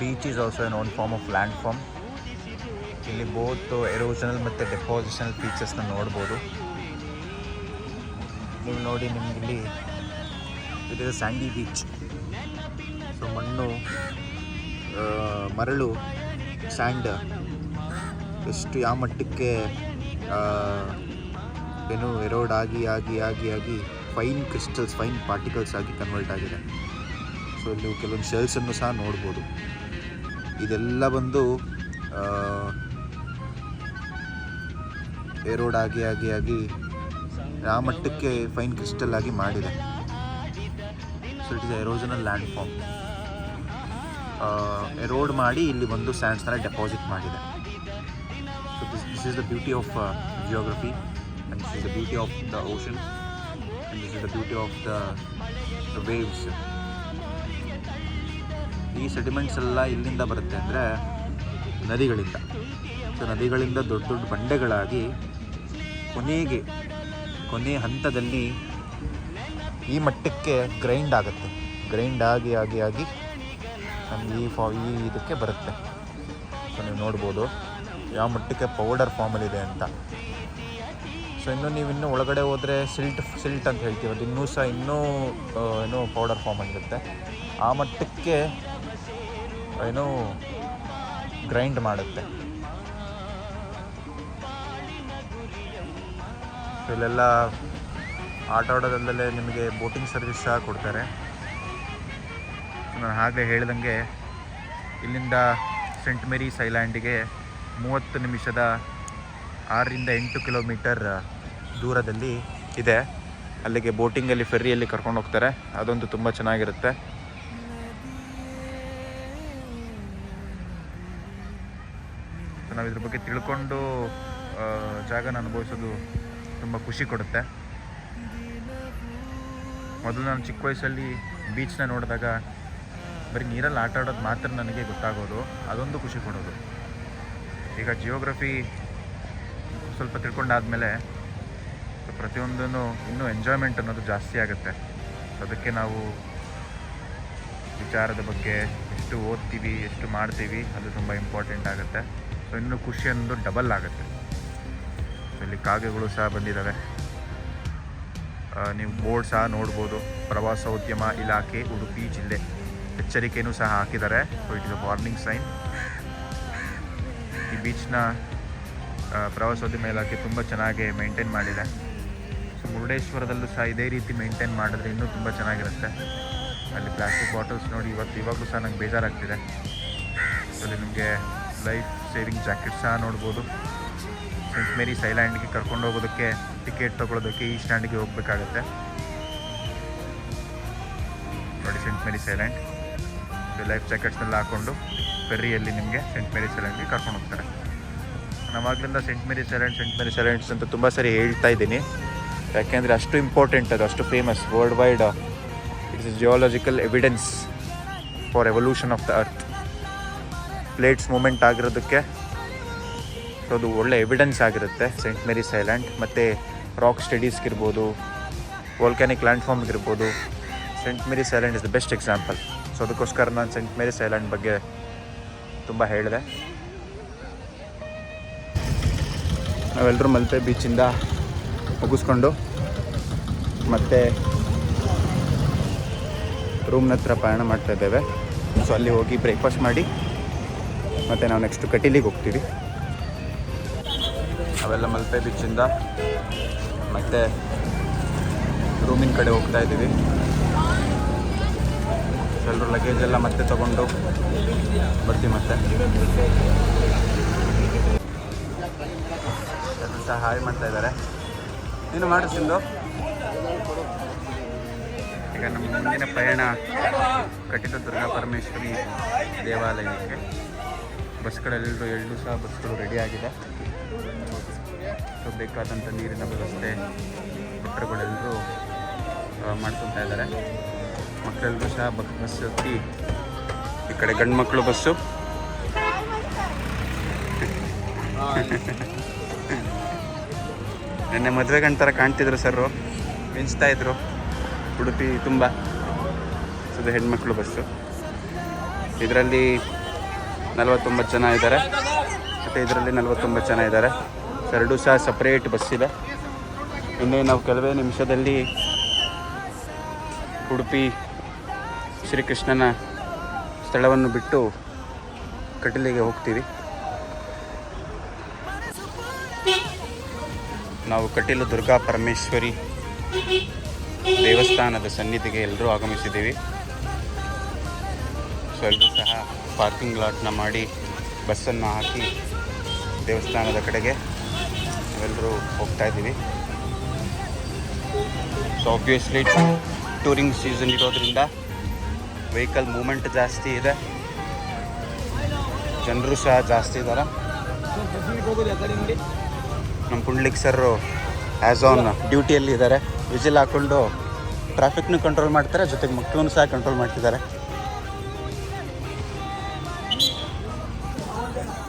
Beach is also an own form of landform. ಇಲ್ಲಿ both erosional ಮತ್ತು depositional ಫೀಚರ್ಸ್ನ ನೋಡ್ಬೋದು. ನೀವು ನೋಡಿ, ನಿಮಗಿಲ್ಲಿ it is sandy beach. So ಮಣ್ಣು, ಮರಳು, ಸ್ಯಾಂಡ್ ಎಷ್ಟು ಯಾವ ಮಟ್ಟಕ್ಕೆ ಏನು ಎರೋಡ್ ಆಗಿ ಆಗಿ ಆಗಿ ಆಗಿ ಫೈನ್ ಕ್ರಿಸ್ಟಲ್ಸ್, ಫೈನ್ ಪಾರ್ಟಿಕಲ್ಸ್ ಆಗಿ ಕನ್ವರ್ಟ್ ಆಗಿದೆ. ಸೊ ಇಲ್ಲಿ ಕೆಲವೊಂದು ಶೆಲ್ಸನ್ನು ಸಹ ನೋಡ್ಬೋದು. ಇದೆಲ್ಲ ಬಂದು ಎರೋಡ್ ಆಗಿ ಆಗಿ ಆಗಿ ಆ ಮಟ್ಟಕ್ಕೆ ಫೈನ್ ಕ್ರಿಸ್ಟಲ್ ಆಗಿ ಮಾಡಿದೆ. So it is erosional landform. Erode ಮಾಡಿ ಇಲ್ಲಿ ಒಂದು ಸ್ಯಾಂಡ್ಸ್ನ ಡೆಪಾಸಿಟ್ ಮಾಡಿದೆ. So this is the beauty of geography, and this is the beauty of the ocean, and this is the beauty of the waves. ಈ sediments ಎಲ್ಲ ಇಲ್ಲಿಂದ ಬರುತ್ತೆ ಅಂದರೆ ನದಿಗಳಿಂದ. ಸೊ ನದಿಗಳಿಂದ ದೊಡ್ಡ ದೊಡ್ಡ ಬಂಡೆಗಳಾಗಿ ಕೊನೆ ಹಂತದಲ್ಲಿ ಈ ಮಟ್ಟಕ್ಕೆ ಗ್ರೈಂಡ್ ಆಗುತ್ತೆ. ಗ್ರೈಂಡ್ ಆಗಿ ಆಗಿ ಆಗಿ ನಮ್ಗೆ ಈ ಇದಕ್ಕೆ ಬರುತ್ತೆ. ಸೊ ನೀವು ನೋಡ್ಬೋದು ಯಾವ ಮಟ್ಟಕ್ಕೆ ಪೌಡರ್ ಫಾರ್ಮಲ್ಲಿದೆ ಅಂತ. ಸೊ ಇನ್ನೂ ಒಳಗಡೆ ಹೋದರೆ ಸಿಲ್ಟ್ ಅಂತ ಹೇಳ್ತೀವಿ, ಅದು ಇನ್ನೂ ಸಹ ಏನೋ ಪೌಡರ್ ಫಾರ್ಮಲ್ಲಿರುತ್ತೆ. ಆ ಮಟ್ಟಕ್ಕೆ ಏನೋ ಗ್ರೈಂಡ್ ಮಾಡುತ್ತೆ. ಸೊ ಇಲ್ಲೆಲ್ಲ ಆಟ ಆಡೋದಲ್ಲೇ ನಿಮಗೆ ಬೋಟಿಂಗ್ ಸರ್ವಿಸ್ ಸಹ ಕೊಡ್ತಾರೆ. ನಾನು ಆಗಲೇ ಹೇಳ್ದಂಗೆ ಇಲ್ಲಿಂದ ಸೆಂಟ್ ಮೇರೀಸ್ ಐಲ್ಯಾಂಡಿಗೆ 30 ನಿಮಿಷದ 6 ರಿಂದ 8 ಕಿಲೋಮೀಟರ್ ದೂರದಲ್ಲಿ ಇದೆ. ಅಲ್ಲಿಗೆ ಬೋಟಿಂಗಲ್ಲಿ, ಫೆರ್ರಿಯಲ್ಲಿ ಕರ್ಕೊಂಡು ಹೋಗ್ತಾರೆ. ಅದೊಂದು ತುಂಬ ಚೆನ್ನಾಗಿರುತ್ತೆ. ನಾವು ಇದ್ರ ಬಗ್ಗೆ ತಿಳ್ಕೊಂಡು ಜಾಗನ ಅನುಭವಿಸೋದು ತುಂಬ ಖುಷಿ ಕೊಡುತ್ತೆ. ಮೊದಲು ನಾನು ಚಿಕ್ಕ ವಯಸ್ಸಲ್ಲಿ ಬೀಚ್ನ ನೋಡಿದಾಗ ಬರೀ ನೀರಲ್ಲಿ ಆಟ ಆಡೋದು ಮಾತ್ರ ನನಗೆ ಗೊತ್ತಾಗೋದು, ಅದೊಂದು ಖುಷಿ ಕೊಡೋದು. ಈಗ ಜಿಯೋಗ್ರಫಿ ಸ್ವಲ್ಪ ತಿಳ್ಕೊಂಡಾದಮೇಲೆ ಪ್ರತಿಯೊಂದೂ ಇನ್ನೂ ಎಂಜಾಯ್ಮೆಂಟ್ ಅನ್ನೋದು ಜಾಸ್ತಿ ಆಗುತ್ತೆ. ಅದಕ್ಕೆ ನಾವು ವಿಚಾರದ ಬಗ್ಗೆ ಎಷ್ಟು ಓದ್ತೀವಿ, ಎಷ್ಟು ಮಾಡ್ತೀವಿ, ಅದು ತುಂಬ ಇಂಪಾರ್ಟೆಂಟ್ ಆಗುತ್ತೆ. ಸೊ ಇನ್ನೂ ಖುಷಿ ಅನ್ನೋದು ಡಬಲ್ ಆಗುತ್ತೆ. ಸೊ ಇಲ್ಲಿ ಕಾಗೆಗಳು ಸಹ ಬಂದಿದ್ದಾವೆ. ನೀವು ಬೋರ್ಡ್ ಸಹ ನೋಡ್ಬೋದು, ಪ್ರವಾಸೋದ್ಯಮ ಇಲಾಖೆ ಉಡುಪಿ ಜಿಲ್ಲೆ ಎಚ್ಚರಿಕೆಯೂ ಸಹ ಹಾಕಿದ್ದಾರೆ. So it is a warning sign. ಈ ಬೀಚ್ನ ಪ್ರವಾಸೋದ್ಯಮ ಇಲಾಖೆ ತುಂಬ ಚೆನ್ನಾಗಿ ಮೇಂಟೈನ್ ಮಾಡಿದೆ. ಸೊ ಮುರುಡೇಶ್ವರದಲ್ಲೂ ಸಹ ಇದೇ ರೀತಿ ಮೇಂಟೈನ್ ಮಾಡಿದ್ರೆ ಇನ್ನೂ ತುಂಬ ಚೆನ್ನಾಗಿರುತ್ತೆ. ಅಲ್ಲಿ ಪ್ಲಾಸ್ಟಿಕ್ ಬಾಟಲ್ಸ್ ನೋಡಿ ಇವಾಗಲೂ ಸಹ ನಂಗೆ ಬೇಜಾರಾಗ್ತಿದೆ. ಸೊ ಅಲ್ಲಿ ನಿಮಗೆ ಲೈಫ್ ಸೇವಿಂಗ್ ಜಾಕೆಟ್ ಸಹ ನೋಡ್ಬೋದು. ಸೆಂಟ್ ಮೇರೀಸ್ ಐಲ್ಯಾಂಡ್ಗೆ ಕರ್ಕೊಂಡು ಹೋಗೋದಕ್ಕೆ ಟಿಕೆಟ್ ತೊಗೊಳೋದಕ್ಕೆ ಈ ಸ್ಟ್ಯಾಂಡಿಗೆ ಹೋಗಬೇಕಾಗತ್ತೆ. ನೋಡಿ ಸೆಂಟ್ ಮೇರೀಸ್ ಐಲ್ಯಾಂಡ್. ಲೈಫ್ ಜಾಕೆಟ್ಸ್ನೆಲ್ಲ ಹಾಕ್ಕೊಂಡು ಫೆರ್ರಿಯಲ್ಲಿ ನಿಮಗೆ ಸೆಂಟ್ ಮೇರೀಸ್ ಐಲ್ಯಾಂಡ್ಗೆ ಕರ್ಕೊಂಡು ಹೋಗ್ತಾರೆ. ನಾವಾಗಲಿಂದ ಸೆಂಟ್ ಮೇರೀಸ್ ಐಲ್ಯಾಂಡ್ಸ್ ಅಂತ ತುಂಬ ಸರಿ ಹೇಳ್ತಾ ಇದ್ದೀನಿ, ಯಾಕೆಂದರೆ ಅಷ್ಟು ಇಂಪಾರ್ಟೆಂಟ್, ಅದು ಅಷ್ಟು famous world wide. It's geological evidence for evolution of the earth. Plates movement ಆಗಿರೋದಕ್ಕೆ ಸೊ ಅದು ಒಳ್ಳೆ ಎವಿಡೆನ್ಸ್ ಆಗಿರುತ್ತೆ ಸೆಂಟ್ ಮೇರೀಸ್ ಐಲ್ಯಾಂಡ್. ಮತ್ತು ರಾಕ್ ಸ್ಟಡೀಸ್ಗಿರ್ಬೋದು, ವೋಲ್ಕ್ಯಾನಿಕ್ ಲ್ಯಾಂಡ್ ಫಾರ್ಮ್ಗಿರ್ಬೋದು, Saint Mary's Island is the best example. So ಅದಕ್ಕೋಸ್ಕರ ನಾನು ಸೆಂಟ್ ಮೇರೀಸ್ ಐಲ್ಯಾಂಡ್ ಬಗ್ಗೆ ತುಂಬ ಹೇಳಿದೆ. ನಾವೆಲ್ಲರೂ ಮಲ್ಪೆ ಬೀಚಿಂದ ಮುಗಿಸ್ಕೊಂಡು ಮತ್ತೆ ರೂಮ್ನ ಹತ್ರ ಪ್ರಯಾಣ ಮಾಡ್ತಾಯಿದ್ದೇವೆ. ಸೊ ಅಲ್ಲಿ ಹೋಗಿ ಬ್ರೇಕ್ಫಾಸ್ಟ್ ಮಾಡಿ ಮತ್ತು ನಾವು ನೆಕ್ಸ್ಟು ಕಟೀಲಿಗೆ ಹೋಗ್ತೀವಿ. ಅವೆಲ್ಲ ಮಲ್ಪೆ ಬೀಚಿಂದ ಮತ್ತೆ ರೂಮಿನ ಕಡೆ ಹೋಗ್ತಾ ಇದ್ದೀವಿ. ಎಲ್ಲರೂ ಲಗೇಜ್ ಎಲ್ಲ ಮತ್ತೆ ತೊಗೊಂಡು ಬರ್ತೀವಿ. ಮತ್ತೆ ಎಲ್ಲರೂ ಸಹ ಹಾಯ್ ಮಾಡ್ತಾ ಇದ್ದಾರೆ. ನೀನು ಮಾಡಿಸಿದ್ದು ಈಗ ನಮ್ಮ ಮುಂದಿನ ಪ್ರಯಾಣ ಕಟೀಲು ದುರ್ಗಾ ಪರಮೇಶ್ವರಿ ದೇವಾಲಯಕ್ಕೆ. ಬಸ್ಗಳೆಲ್ಲರೂ ಸಹ ಬಸ್ಗಳು ರೆಡಿಯಾಗಿದೆ. ಸೊ ಬೇಕಾದಂಥ ನೀರಿನ ವ್ಯವಸ್ಥೆ ಭಕ್ತರುಗಳೆಲ್ಲರೂ ಮಾಡ್ಕೊತಾ ಇದ್ದಾರೆ. ಮಕ್ಕಳೆಲ್ಲರೂ ಸಹ ಬಸ್ ಹತ್ತಿ, ಈ ಕಡೆ ಗಂಡು ಮಕ್ಕಳು ಬಸ್ಸು, ನೆನ್ನೆ ಮದುವೆ ಗಂಡ ಥರ ಕಾಣ್ತಿದ್ರು ಸರ್, ಮಿಂಚ್ತಾ ಇದ್ರು ಉಡುಪಿ ತುಂಬ. ಸೊ ಇದು ಹೆಣ್ಮಕ್ಳು ಬಸ್ಸು. ಇದರಲ್ಲಿ 49 ಜನ ಇದ್ದಾರೆ. ಮತ್ತು ಇದರಲ್ಲಿ 49 ಜನ ಇದ್ದಾರೆ. ಎರಡೂ ಸಹ ಸಪ್ರೇಟ್ ಬಸ್ ಇದೆ. ಇನ್ನೇ ನಾವು ಕೆಲವೇ ನಿಮಿಷದಲ್ಲಿ ಉಡುಪಿ ಶ್ರೀಕೃಷ್ಣನ ಸ್ಥಳವನ್ನು ಬಿಟ್ಟು ಕಟೀಲಿಗೆ ಹೋಗ್ತೀವಿ. ನಾವು ಕಟೀಲು ದುರ್ಗಾ ಪರಮೇಶ್ವರಿ ದೇವಸ್ಥಾನದ ಸನ್ನಿಧಿಗೆ ಎಲ್ಲರೂ ಆಗಮಿಸಿದ್ದೀವಿ. ಸೊ ಎಲ್ಲರೂ ಸಹ ಪಾರ್ಕಿಂಗ್ ಲಾಟ್ನ ಮಾಡಿ ಬಸ್ಸನ್ನು ಹಾಕಿ ದೇವಸ್ಥಾನದ ಕಡೆಗೆ ನಾವೆಲ್ಲರೂ ಹೋಗ್ತಾ ಇದ್ದೀವಿ. ಸೊ ಆಬ್ವಿಯಸ್ಲಿ ಟೂರಿಂಗ್ ಸೀಸನ್ ಇರೋದ್ರಿಂದ ವೆಹಿಕಲ್ ಮೂಮೆಂಟ್ ಜಾಸ್ತಿ ಇದೆ, ಜನರು ಸಹ ಜಾಸ್ತಿ ಇದ್ದಾರೆ. ನಮ್ಮ ಪುಂಡ್ಲಿಕ್ ಸರ್ ಆ್ಯಸ್ ಆನ್ ಡ್ಯೂಟಿಯಲ್ಲಿ ಇದ್ದಾರೆ. ವಿಜಿಲ್ ಹಾಕ್ಕೊಂಡು ಟ್ರಾಫಿಕ್ನು ಕಂಟ್ರೋಲ್ ಮಾಡ್ತಾರೆ, ಜೊತೆಗೆ ಮಕ್ಕಳನ್ನು ಸಹ ಕಂಟ್ರೋಲ್ ಮಾಡ್ತಿದ್ದಾರೆ.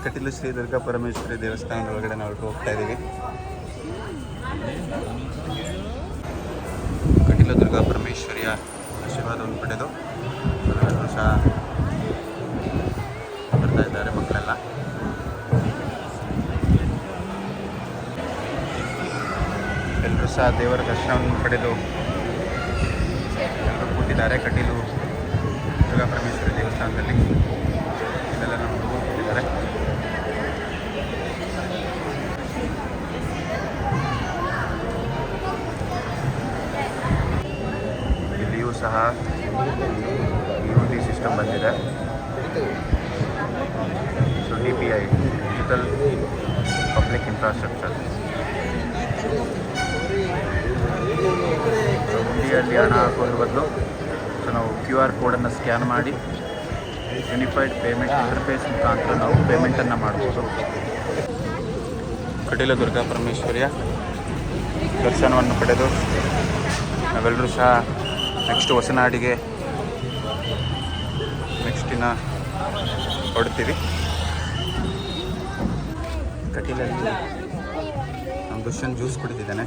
ಕಟೀಲು ಶ್ರೀ ದುರ್ಗಾ ಪರಮೇಶ್ವರಿ ದೇವಸ್ಥಾನದ ಒಳಗಡೆ ನಾವು ಹೋಗ್ತಾ ಇದ್ದೀವಿ. ಕಟೀಲು ದುರ್ಗಾ ಪರಮೇಶ್ವರಿಯ ಆಶೀರ್ವಾದವನ್ನು ಪಡೆದು ಎಲ್ಲರೂ ಸಹ ಬರ್ತಾ ಇದ್ದಾರೆ ಮಕ್ಕಳೆಲ್ಲ. ಎಲ್ಲರೂ ಸಹ ದೇವರ ದರ್ಶನವನ್ನು ಪಡೆದು ಎಲ್ಲರೂ ಕೂತಿದ್ದಾರೆ ಕಟೀಲು ದುರ್ಗಾ ಪರಮೇಶ್ವರಿ ದೇವಸ್ಥಾನದಲ್ಲಿ. ಇಲ್ಲೆಲ್ಲ ನಮ್ಮ ಹುಡುಗರು ಕೂತಿದ್ದಾರೆ. ಇಲ್ಲಿಯೂ ಸಹ EOT ಸಿಸ್ಟಮ್ ಬಂದಿದೆ. So DPI digital public infrastructure. ಹುಂಡಿಯಲ್ಲಿ ಹಣ ಹಾಕೋದ್ರ ಬದಲು ಸೊ ನಾವು QR ಕೋಡನ್ನು ಸ್ಕ್ಯಾನ್ ಮಾಡಿ ಯೂನಿಫೈಡ್ ಪೇಮೆಂಟ್ ಇಂಟರ್ಫೇಸ್ ಮುಖಾಂತರ ನಾವು ಪೇಮೆಂಟನ್ನು ಮಾಡ್ಬೋದು. ಕಟೀಲು ದುರ್ಗಾ ಪರಮೇಶ್ವರಿಯ ದರ್ಶನವನ್ನು ಪಡೆದು ನಾವೆಲ್ಲರೂ ಸಹ ನೆಕ್ಸ್ಟ್ ಹೊಸನಾಡಿಗೆ ನೆಕ್ಸ್ಟಿನ ಹೊಡ್ತೀವಿ. ಕಟೀಲಲ್ಲಿ ನಮ್ಮ ದುಷ್ಯಂತ್ ಜ್ಯೂಸ್ ಕುಡಿತಿದ್ದಾನೆ.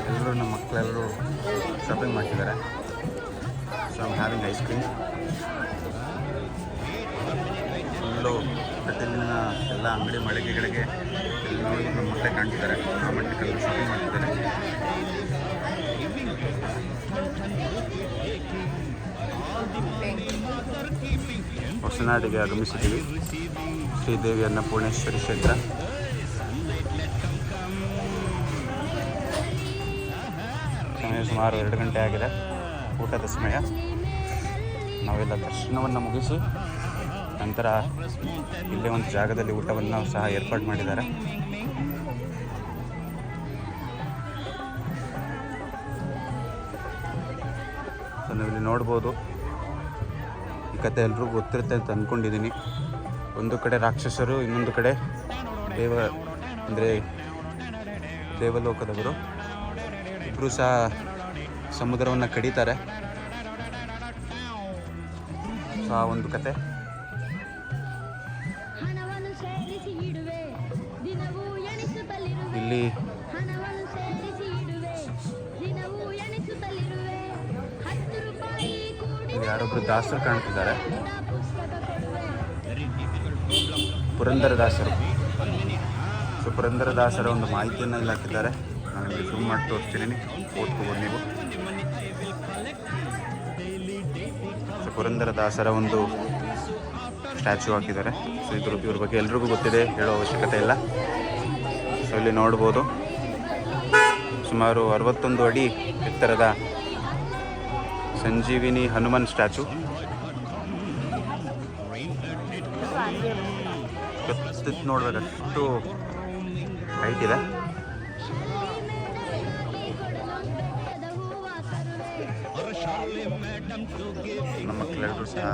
ಎಲ್ಲರೂ ನಮ್ಮ ಮಕ್ಕಳೆಲ್ಲರೂ ಶಾಪಿಂಗ್ ಮಾಡ್ತಿದ್ದಾರೆ. So I am having ice cream. Full ಕಟೀಲಿನ ಎಲ್ಲ ಅಂಗಡಿ ಮಳಿಗೆಗಳಿಗೆ ಎಲ್ಲಿ ನೋಡಿದ್ರು ನಮ್ಮ ಮಕ್ಕಳೇ ಕಾಣ್ತಿದ್ದಾರೆ. ಆ ಮಟ್ಟಕ್ಕೆಲ್ಲರೂ ಶಾಪಿಂಗ್ ಮಾಡ್ತಿದ್ದಾರೆ. ಹೊಸನಾಡಿಗೆ ಆಗಮಿಸಿದ್ದೀವಿ. ಶ್ರೀದೇವಿ ಅನ್ನಪೂರ್ಣೇಶ್ವರಿ ಕ್ಷೇತ್ರ. ಸಮಯ ಸುಮಾರು 2 ಗಂಟೆ ಆಗಿದೆ, ಊಟದ ಸಮಯ. ನಾವೆಲ್ಲ ದರ್ಶನವನ್ನು ಮುಗಿಸಿ ನಂತರ ಇಲ್ಲೇ ಒಂದು ಜಾಗದಲ್ಲಿ ಊಟವನ್ನು ಸಹ ಏರ್ಪಾಡು ಮಾಡಿದ್ದಾರೆ. ಸೊ ನಾವಿಲ್ಲಿ ನೋಡ್ಬೋದು. ಈ ಕತೆ ಎಲ್ರಿಗೂ ಗೊತ್ತಿರುತ್ತೆ ಅಂತ ಅಂದ್ಕೊಂಡಿದ್ದೀನಿ. ಒಂದು ಕಡೆ ರಾಕ್ಷಸರು, ಇನ್ನೊಂದು ಕಡೆ ದೇವಲೋಕದವರು. ಇಬ್ಬರು ಸಹ ಸಮುದ್ರವನ್ನು ಕಡಿತಾರೆ. ಸೊ ಆ ಒಂದು ಕತೆ. ಇಲ್ಲಿ ಯಾರೊಬ್ಬರು ದಾಸರು ಕಾಣ್ತಿದ್ದಾರೆ, ಪುರಂದರದಾಸರು. ಸೊ ಪುರಂದರದಾಸರ ಒಂದು ಮಾಹಿತಿಯನ್ನು ಇಲ್ಲಿ ಹಾಕಿದ್ದಾರೆ. ನಾನು ನಿಮಗೆ ಜೂಮ್ ಮಾಡಿ ತೋರಿಸ್ತೀನಿ, ಓದ್ಕೋಬೋದು ನೀವು. ಸೊ ಪುರಂದರದಾಸರ ಒಂದು ಸ್ಟ್ಯಾಚ್ಯೂ ಹಾಕಿದ್ದಾರೆ. ಸೊ ಇವ್ರ ಬಗ್ಗೆ ಎಲ್ರಿಗೂ ಗೊತ್ತಿದೆ, ಹೇಳೋ ಅವಶ್ಯಕತೆ ಇಲ್ಲ. ಸೊ ಇಲ್ಲಿ ನೋಡ್ಬೋದು ಸುಮಾರು 61 ಅಡಿ ಎತ್ತರದ ಸಂಜೀವಿನಿ ಹನುಮನ್ ಸ್ಟ್ಯಾಚು. ನೋಡ್ಬೇಕಷ್ಟು ಹೈಟ್ ಇದೆ. ನಮ್ಮ ಮಕ್ಕಳೆಲ್ಲರೂ ಸಹ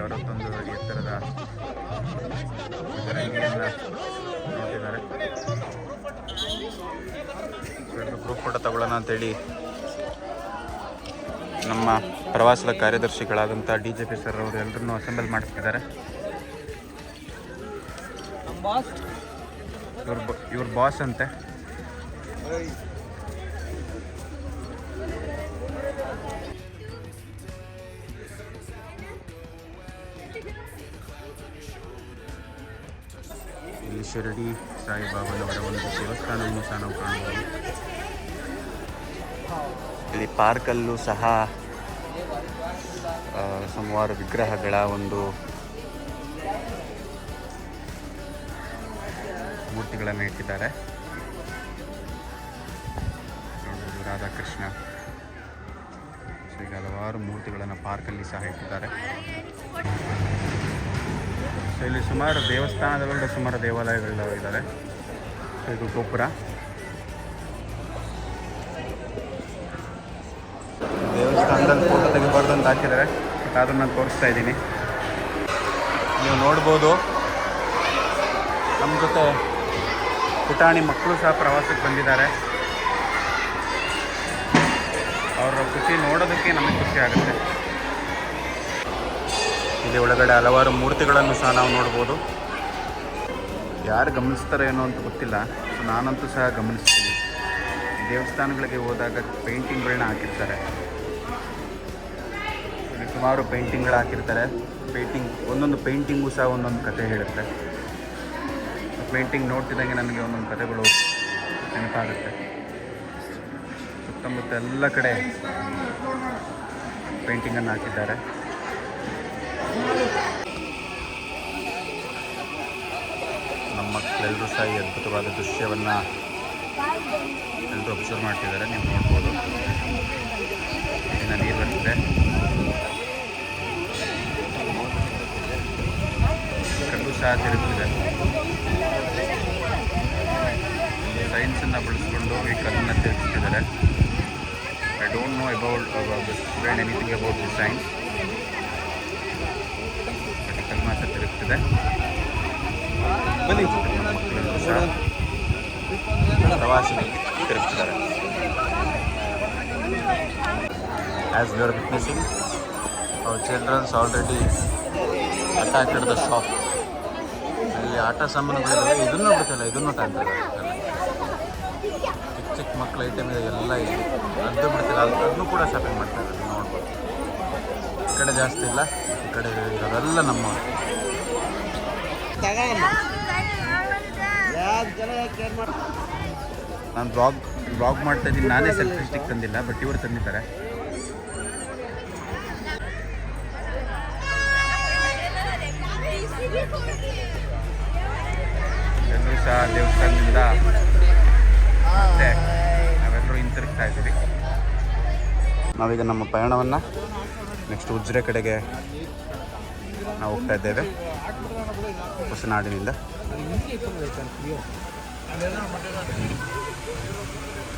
61 ಅಡಿ ಎತ್ತರದ ರಂಗಿಯನ್ನು ನೋಡ್ತಿದ್ದಾರೆ. ಗ್ರೂಪ್ ಫೋಟೋ ತಗೊಳ್ಳೋಣ ಅಂತೇಳಿ ನಮ್ಮ ಪ್ರವಾಸದ ಕಾರ್ಯದರ್ಶಿಗಳಾದಂಥ DJP ಸರ್ ಅವರು ಎಲ್ಲರನ್ನೂ ಅಸೆಂಬಲ್ ಮಾಡಿಸ್ತಿದ್ದಾರೆ. ಇವ್ರ ಬಾಸ್ ಅಂತೆ. ಶಿರಡಿ ಸಾಯಿಬಾಬನವರ ಒಂದು ದೇವಸ್ಥಾನವನ್ನು ಸಹ ನಾವು ಕಾಣಬಹುದು. ಇಲ್ಲಿ ಪಾರ್ಕಲ್ಲೂ ಸಹ ಸುಮಾರು ವಿಗ್ರಹಗಳ ಒಂದು ಮೂರ್ತಿಗಳನ್ನು ಇಟ್ಟಿದ್ದಾರೆ. ನೋಡಬಹುದು ರಾಧಾಕೃಷ್ಣ. ಸೊ ಈಗ ಹಲವಾರು ಮೂರ್ತಿಗಳನ್ನು ಪಾರ್ಕಲ್ಲಿ ಸಹ ಇಟ್ಟಿದ್ದಾರೆ. ಸೊ ಇಲ್ಲಿ ಸುಮಾರು ದೇವಸ್ಥಾನದೊಳಗಡೆ ಸುಮಾರು ದೇವಾಲಯಗಳು ಇದ್ದಾವೆ. ಸೊ ಇದು ಗೋಪುರ. ದೇವಸ್ಥಾನದಲ್ಲಿ ಫೋಟೋ ತೆಗಿಬಾರ್ದು ಅಂತ ಹಾಕಿದ್ದಾರೆ. ಅದನ್ನು ನಾನು ತೋರಿಸ್ತಾ ಇದ್ದೀನಿ. ನೀವು ನೋಡ್ಬೋದು ನಮ್ಮ ಜೊತೆ ಪುಟಾಣಿ ಮಕ್ಕಳು ಸಹ ಪ್ರವಾಸಕ್ಕೆ ಬಂದಿದ್ದಾರೆ. ಅವರ ಖುಷಿ ನೋಡೋದಕ್ಕೆ ನಮಗೆ ಖುಷಿ ಆಗುತ್ತೆ. ಇಲ್ಲಿ ಒಳಗಡೆ ಹಲವಾರು ಮೂರ್ತಿಗಳನ್ನು ಸಹ ನಾವು ನೋಡ್ಬೋದು. ಯಾರು ಗಮನಿಸ್ತಾರೋ ಏನೋ ಅಂತ ಗೊತ್ತಿಲ್ಲ. ಸೊ ನಾನಂತೂ ಸಹ ಗಮನಿಸ್ತೀನಿ. ದೇವಸ್ಥಾನಗಳಿಗೆ ಹೋದಾಗ ಪೇಂಟಿಂಗ್ಗಳನ್ನ ಹಾಕಿರ್ತಾರೆ. ಇಲ್ಲಿ ಸುಮಾರು ಪೇಂಟಿಂಗ್ಗಳು ಹಾಕಿರ್ತಾರೆ. ಒಂದೊಂದು ಪೇಂಟಿಂಗು ಸಹ ಒಂದೊಂದು ಕತೆ ಹೇಳುತ್ತೆ. ಪೇಂಟಿಂಗ್ ನೋಡ್ತಿದ್ದಂಗೆ ನನಗೆ ಒಂದೊಂದು ಕಥೆಗಳು ನೆನಪಾಗುತ್ತೆ. ಸುತ್ತಮುತ್ತ ಎಲ್ಲ ಕಡೆ ಪೇಂಟಿಂಗನ್ನು ಹಾಕಿದ್ದಾರೆ. ನಮ್ಮ ಮಕ್ಕಳೆಲ್ಲರೂ ಸಹ ಈ ಅದ್ಭುತವಾದ ದೃಶ್ಯವನ್ನು ಎಲ್ಲರೂ ಅಬ್ಸರ್ವ್ ಮಾಡ್ತಿದ್ದಾರೆ. ನೀವು ನೋಡ್ಬೋದು ಇನ್ನು ನೀರು ಬರ್ತಿದೆ. ಕಲ್ಲು ಸಹ ತಿರುಗ್ತಿದೆ. ಸೈನ್ಸನ್ನು ಬಳಸ್ಕೊಂಡು ಈ ಕಲ್ಲನ್ನು ತಿರುಗಿಸ್ತಿದ್ದಾರೆ. I don't know about anything about the science. But ಈ ಕಲ್ಲು ಮಾತ್ರ ತಿರುಗ್ತಿದೆ. ಮಕ್ಕಳೆಲ್ಲರೂ ಸಹ ಪ್ರವಾಸಿಗೆ ತಿರುಗ್ತಿದ್ದಾರೆ. As we are witnessing our childrens already attacked the shop. ಇಲ್ಲಿ ಆಟ ಸಾಮಾನುಗಳಿದ್ದಾವೆ. ಇದನ್ನು ಬಿಡ್ತಿಲ್ಲ, ಇದನ್ನು ತಾಂತಾರೆ. ಚಿಕ್ಕ ಚಿಕ್ಕ ಮಕ್ಕಳ ಐಟಮ್ ಇದೆ ಎಲ್ಲ ಇಲ್ಲಿ. ಅದು ಬಿಡ್ತಿಲ್ಲ, ಅದನ್ನು ಕೂಡ ಶಾಪಿಂಗ್ ಮಾಡ್ತಾರೆ. ನೋಡ್ಬೋದು ಈ ಕಡೆ ಜಾಸ್ತಿ ಇಲ್ಲ, ಈ ಕಡೆ ಇರೋದೆಲ್ಲ ನಮ್ಮ. ನಾನು ಬ್ಲಾಗ್ ಮಾಡ್ತಾ ಇದ್ದೀನಿ. ನಾನೇ ಸೆಲ್ಫಿ ಸ್ಟಿಕ್ ತಂದಿಲ್ಲ, ಬಟ್ ಇವರು ತಂದಿದ್ದಾರೆ. ಎಲ್ಲರೂ ಸಹ ದೇವಸ್ಥಾನದಿಂದ ಮತ್ತೆ ನಾವೆಲ್ಲರೂ ಹಿಂತಿರುಗ್ತಾ ಇದ್ದೀವಿ. ನಾವೀಗ ನಮ್ಮ ಪಯಣವನ್ನು ನೆಕ್ಸ್ಟ್ ಉಜಿರೆ ಕಡೆಗೆ ನಾವು ಹೋಗ್ತಾ ಇದ್ದೇವೆ. ಹೊಸನಾಡಿನಿಂದ